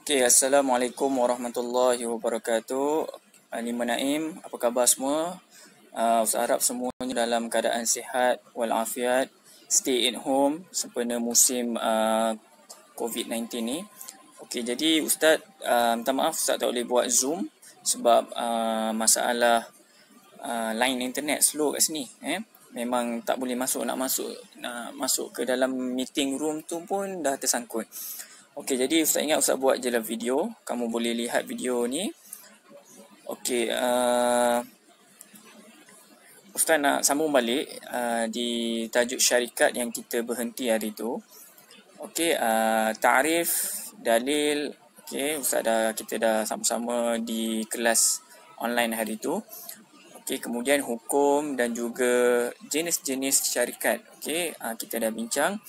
Okay, Assalamualaikum warahmatullahi wabarakatuh. Ini Naim, apa khabar semua? Saya harap semuanya dalam keadaan sihat walafiat, stay at home sempena musim COVID-19 ni. Okay, jadi Ustaz, minta maaf Ustaz tak boleh buat Zoom sebab masalah line internet slow kat sini. Memang tak boleh nak masuk ke dalam meeting room tu pun dah tersangkut. Okey, jadi Ustaz ingat Ustaz buat je lah video. Kamu boleh lihat video ni. Okey, Ustaz nak sambung balik di tajuk syarikat yang kita berhenti hari tu. Okey, ta'rif, dalil. Okey, kita dah sama-sama di kelas online hari tu. Okey, kemudian hukum dan juga jenis-jenis syarikat. Okey, kita dah bincang.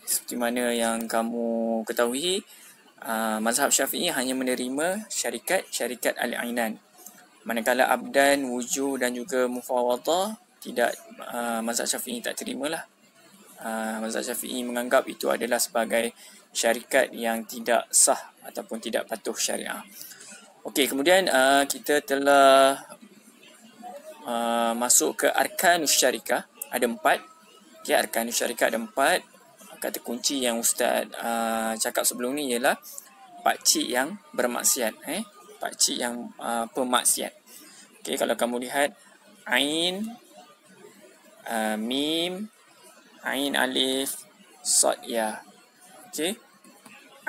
Seperti mana yang kamu ketahui, mazhab Syafi'i hanya menerima syarikat al-ainan. Manakala abdan, wujud dan juga mufawadah, tidak, mazhab Syafi'i tak terimalah. Mazhab Syafi'i menganggap itu adalah sebagai syarikat yang tidak sah ataupun tidak patuh syariah. Okey, kemudian kita telah masuk ke arkanus syarikah. Ada 4. Okay, arkanus syarikah ada 4. Kata kunci yang Ustaz cakap sebelum ni ialah pakcik yang bermaksiat. Pakcik yang pemaksiat. Okay, kalau kamu lihat Ain, Mim, Ain alif, Sad ya. Okay.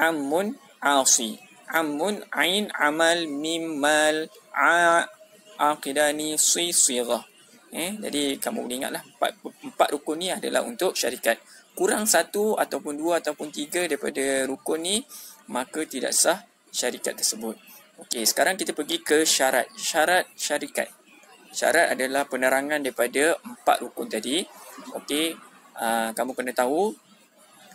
Amun asi. Amun Ain amal Mim mal aqidani sirah. Jadi kamu boleh ingatlah empat rukun ni adalah untuk syarikat. Kurang 1 ataupun 2 ataupun 3 daripada rukun ni, maka tidak sah syarikat tersebut. Okey, sekarang kita pergi ke syarat. Syarat syarikat. Syarat adalah penerangan daripada 4 rukun tadi. Okey, kamu kena tahu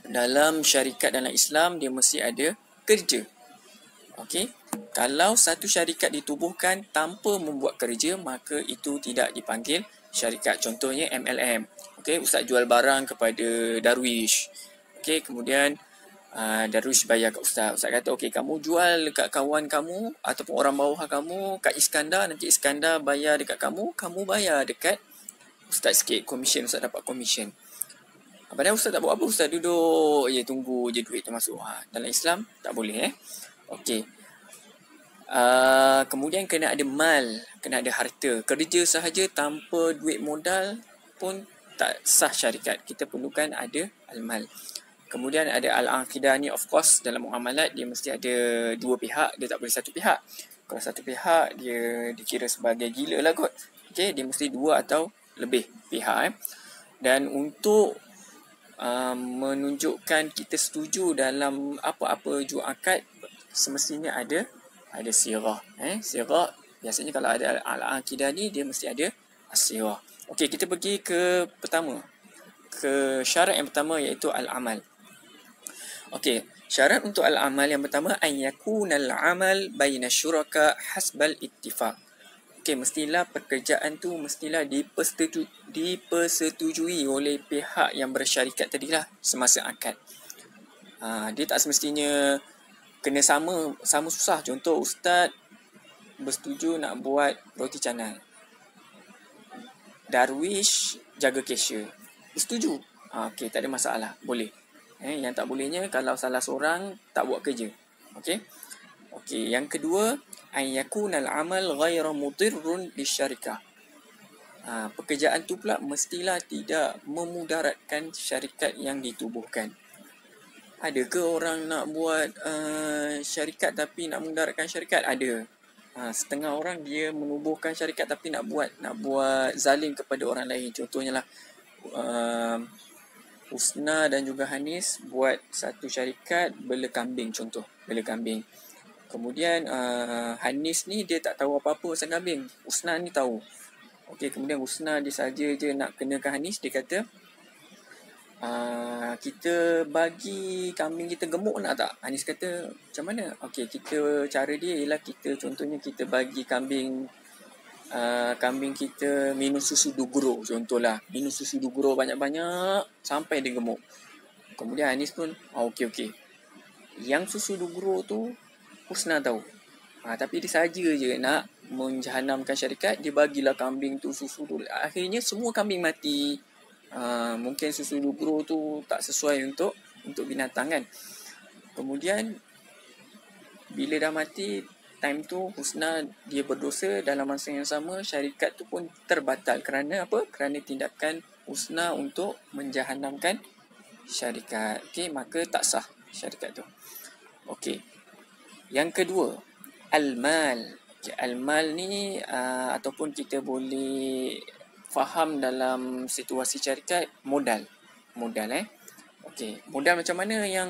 dalam syarikat dalam Islam dia mesti ada kerja. Okey, kalau satu syarikat ditubuhkan tanpa membuat kerja, maka itu tidak dipanggil syarikat. Contohnya MLM. Okey, Ustaz jual barang kepada Darwish. Okey, kemudian Darwish bayar kat Ustaz. Ustaz kata, okey, kamu jual dekat kawan kamu ataupun orang bawah kamu kat Iskandar, nanti Iskandar bayar dekat kamu, kamu bayar dekat Ustaz sikit. Komisen, Ustaz dapat komisen. Padahal Ustaz tak buat apa, Ustaz duduk je tunggu je duit tu masuk. Dalam Islam tak boleh. Okey. Kemudian kena ada mal, kena ada harta. Kerja sahaja tanpa duit modal pun tak sah syarikat. Kita perlukan ada al-mal. Kemudian ada al-aqidah ni, of course dalam muamalat dia mesti ada 2 pihak, dia tak boleh 1 pihak. Kalau 1 pihak dia dikira sebagai gila lah kot. Okey, dia mesti 2 atau lebih pihak. Dan untuk menunjukkan kita setuju dalam apa-apa jua akad, semestinya ada sirah. Sirah biasanya kalau ada al-aqidah ni dia mesti ada as-sirah. Okey, kita pergi ke pertama. Ke syarat yang pertama iaitu al-amal. Okey, syarat untuk al-amal yang pertama an yakunal amal baina syuraka hasbal ittifaq. Okey, mestilah pekerjaan tu mestilah dipersetujui oleh pihak yang bersyarikat tadilah semasa akad. Dia tak semestinya kena sama susah. Contoh Ustaz bersetuju nak buat roti canai. Darwish jaga cashier. Setuju. Okey, tak ada masalah. Boleh. Yang tak bolehnya kalau salah seorang tak buat kerja. Okey. Okey, yang kedua an yakunal amal ghairu mudirrun lisyarikah. Pekerjaan tu pula mestilah tidak memudaratkan syarikat yang ditubuhkan. Ada ke orang nak buat syarikat tapi nak mudaratkan syarikat? Ada. Setengah orang dia menubuhkan syarikat tapi nak buat zalim kepada orang lain. Contohnya lah Husna dan juga Hanis buat satu syarikat bela kambing, contoh bela kambing. Kemudian Hanis ni dia tak tahu apa-apa pasal kambing. Husna ni tahu. Okey, kemudian Husna dia saja je nak kenakan Hanis, dia kata kita bagi kambing kita gemuk nak tak? Hanis kata macam mana? Okey, cara dia ialah contohnya kita bagi kambing kita minum susu dugro, contohlah. Minum susu dugro banyak-banyak sampai dia gemuk. Kemudian Hanis pun okey. Yang susu dugro tu Husna tahu. Tapi dia saja je nak menjahanamkan syarikat, dia bagilah kambing tu susu tu. Akhirnya semua kambing mati. Mungkin susu dugro tu tak sesuai untuk binatang kan. Kemudian bila dah mati, time tu Husna dia berdosa, dalam masa yang sama syarikat tu pun terbatal. Kerana apa? Kerana tindakan Husna untuk menjahanamkan syarikat. Okey, maka tak sah syarikat tu. Okey. Yang kedua, al-mal. Okay, al-mal ni ataupun kita boleh faham dalam situasi syarikat, modal. Okey, modal macam mana yang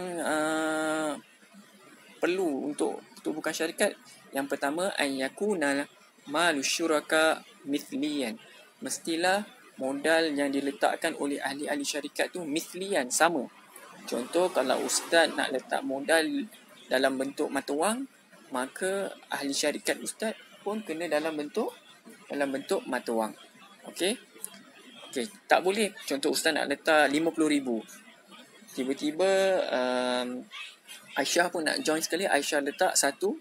perlu untuk bukan syarikat? Yang pertama, ayyakuna malu syuraka mithliyan. Mestilah modal yang diletakkan oleh ahli-ahli syarikat tu mithliyan, sama. Contoh, kalau ustaz nak letak modal dalam bentuk mata wang, maka ahli syarikat ustaz pun kena dalam bentuk mata wang. Okey, tak boleh. Contoh, ustaz nak letak 50,000. Tiba-tiba Aisyah pun nak join sekali. Aisyah letak satu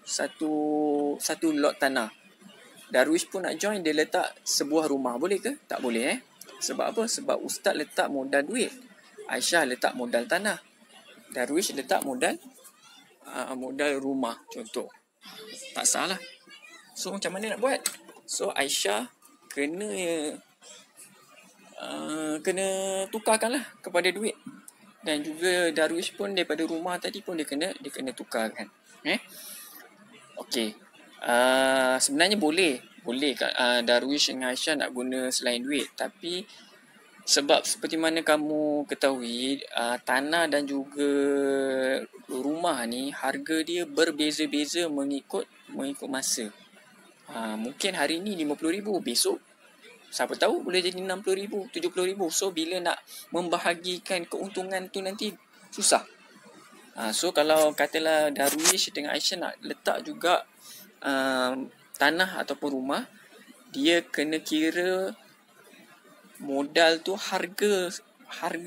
lot tanah. Darwish pun nak join, dia letak sebuah rumah. Boleh ke? Tak boleh. Sebab apa? Sebab ustaz letak modal duit, Aisyah letak modal tanah, Darwish letak modal rumah, contoh. Tak salah. So macam mana nak buat? So Aisyah kena tukarkanlah kepada duit. Dan juga Darwish pun daripada rumah tadi pun dia kena tukarkan. Okey. Sebenarnya boleh Darwish dengan Aisyah nak guna selain duit, tapi sebab seperti mana kamu ketahui, tanah dan juga rumah ni harga dia berbeza-beza mengikut masa. Mungkin hari ni 50,000, besok siapa tahu boleh jadi 60,000, 70,000. So bila nak membahagikan keuntungan tu nanti susah. So kalau katalah Darwish dengan Aisyah nak letak juga tanah ataupun rumah, dia kena kira modal tu harga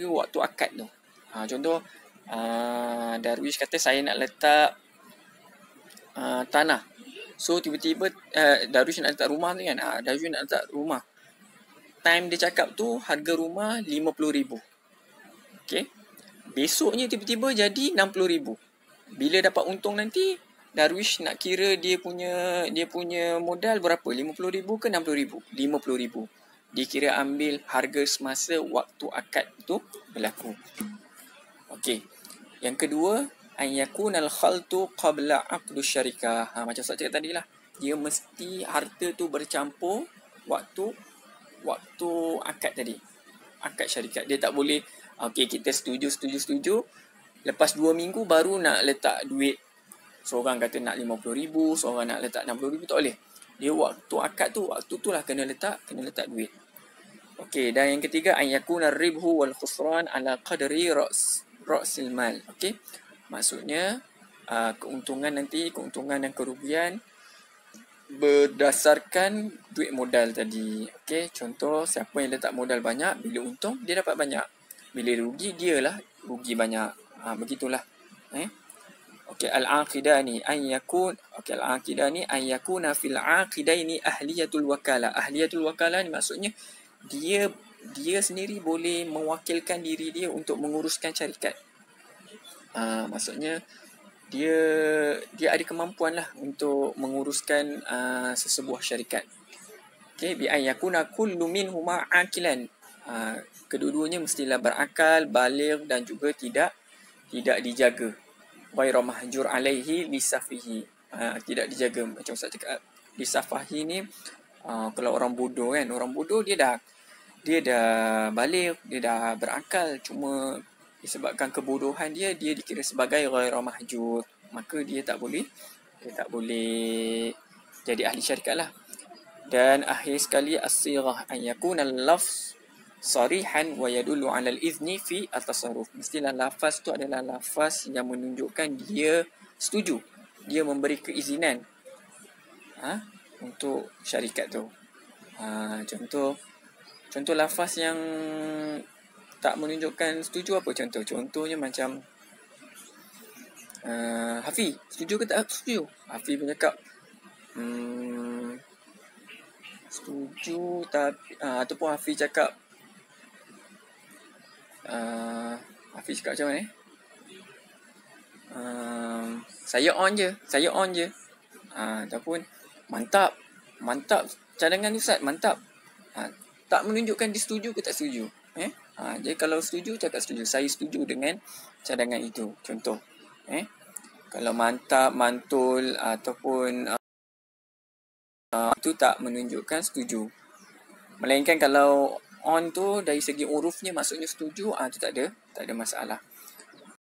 waktu akad tu. Contoh, Darwish kata saya nak letak tanah. So tiba-tiba Darwish nak letak rumah tu kan. Darwish nak letak rumah. Time dia cakap tu harga rumah 50,000. Okey. Besoknya tiba-tiba jadi 60,000. Bila dapat untung nanti, Darwish nak kira dia punya modal berapa? 50,000 ke 60,000? 50,000. Dia kira ambil harga semasa waktu akad tu berlaku. Okey. Yang kedua, an yakunal khaltu qabla aqdu syarikah. Macam saya cakap tadi lah. Dia mesti harta tu bercampur waktu akad tadi. Akad syarikat. Dia tak boleh, okey kita setuju. Lepas 2 minggu baru nak letak duit. Seorang kata nak 50,000, seorang nak letak 60,000, tak boleh. Dia waktu akad tu, waktu tu lah kena letak duit. Okey, dan yang ketiga, an yakuna ribhu wal khusran ala qadri ra'sil mal. Okey. Maksudnya keuntungan dan kerugian berdasarkan duit modal tadi. Okey, contoh siapa yang letak modal banyak, bila untung dia dapat banyak. Bila rugi, dialah rugi banyak. Begitulah. Okey, al-aqidani an yakuna fil aqidaini ahliyatul wakalah. Ahliyatul wakalah ni maksudnya dia sendiri boleh mewakilkan diri dia untuk menguruskan syarikat. Maksudnya dia ada kemampuan lah untuk menguruskan sesebuah syarikat. Okey, bi an yakuna kullu minhuma aqilan. Kedua-duanya mestilah berakal, baligh dan juga tidak dijaga. Ghairu mahjur alaihi lisafihi. Tidak dijaga, macam Ustaz cakap. Lisafahi ni kalau orang bodoh kan, orang bodoh dia dah baligh, dia dah berakal, cuma disebabkan kebodohan dia dikira sebagai ghairu mahjur, maka dia tak boleh jadi ahli syarikat lah. Dan akhir sekali, as-sighah an yakuna al-lafz sarihan wa yadullu 'ala al-idzni fi at-tasarruf. Mestilah lafaz tu adalah lafaz yang menunjukkan dia setuju, dia memberi keizinan untuk syarikat tu. Contoh lafaz yang tak menunjukkan setuju apa contoh? Contohnya macam Hafiz, setuju ke tak setuju? Hafiz pun cakap setuju, tapi ataupun Hafiz cakap Hafiz cakap macam mana saya on je. Ataupun mantap cadangan Ustaz, mantap. Tak menunjukkan dia setuju ke tak setuju. Jadi kalau setuju, cakap setuju. Saya setuju dengan cadangan itu. Contoh. Kalau mantap, mantul ataupun itu tak menunjukkan setuju. Melainkan kalau on tu dari segi urufnya maksudnya setuju, tu tak ada masalah.